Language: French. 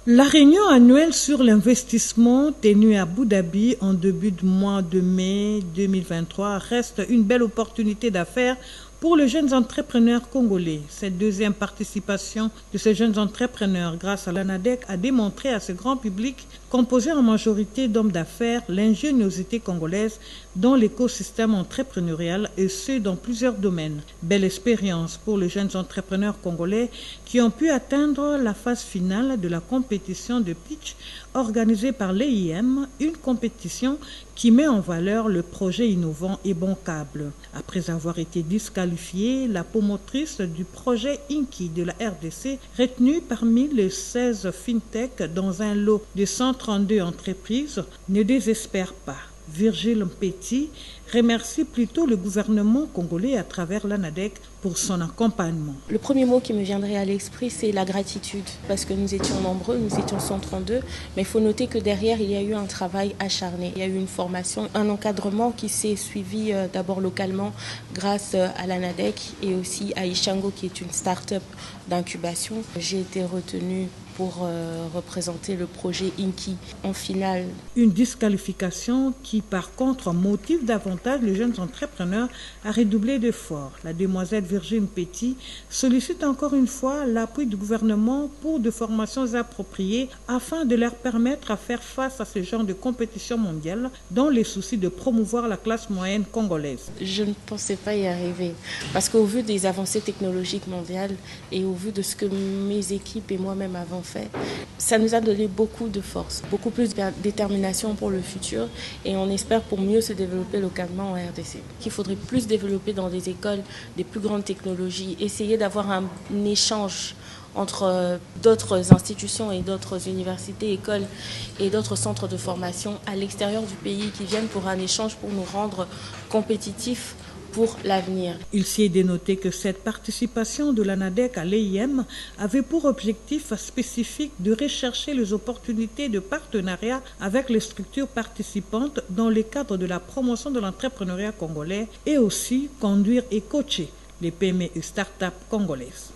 La réunion annuelle sur l'investissement tenue à Abu Dhabi en début de mois de mai 2023 reste une belle opportunité d'affaires pour les jeunes entrepreneurs congolais. Cette deuxième participation de ces jeunes entrepreneurs grâce à l'ANADEC a démontré à ce grand public, composé en majorité d'hommes d'affaires, l'ingéniosité congolaise dans l'écosystème entrepreneurial et ce dans plusieurs domaines. Belle expérience pour les jeunes entrepreneurs congolais qui ont pu atteindre la phase finale de la compétition de pitch organisée par l'EIM, une compétition qui met en valeur le projet innovant et bancable. Après avoir été disqualifiée, la promotrice du projet Inki de la RDC, retenue parmi les 16 fintech dans un lot de 132 entreprises, ne désespère pas. Virgile Mpeti remercie plutôt le gouvernement congolais à travers l'ANADEC pour son accompagnement. Le premier mot qui me viendrait à l'esprit, c'est la gratitude, parce que nous étions nombreux, nous étions 132, mais il faut noter que derrière, il y a eu un travail acharné. Il y a eu une formation, un encadrement qui s'est suivi d'abord localement grâce à l'ANADEC et aussi à Ishango, qui est une start-up d'incubation. J'ai été retenue pour représenter le projet Inki en finale. Une disqualification qui, par contre, motive davantage les jeunes entrepreneurs à redoubler d'efforts. La demoiselle Virginie Petit sollicite encore une fois l'appui du gouvernement pour des formations appropriées afin de leur permettre à faire face à ce genre de compétition mondiale dans les soucis de promouvoir la classe moyenne congolaise. Je ne pensais pas y arriver parce qu'au vu des avancées technologiques mondiales et au vu de ce que mes équipes et moi-même avons fait, ça nous a donné beaucoup de force, beaucoup plus de détermination pour le futur et on espère pour mieux se développer localement en RDC. Qu'il faudrait plus développer dans des écoles des plus grandes technologies, essayer d'avoir un échange entre d'autres institutions et d'autres universités, écoles et d'autres centres de formation à l'extérieur du pays qui viennent pour un échange pour nous rendre compétitifs pour l'avenir. Il s'y est dénoté que cette participation de l'ANADEC à l'EIM avait pour objectif spécifique de rechercher les opportunités de partenariat avec les structures participantes dans le cadre de la promotion de l'entrepreneuriat congolais et aussi conduire et coacher les PME et start-up congolaises.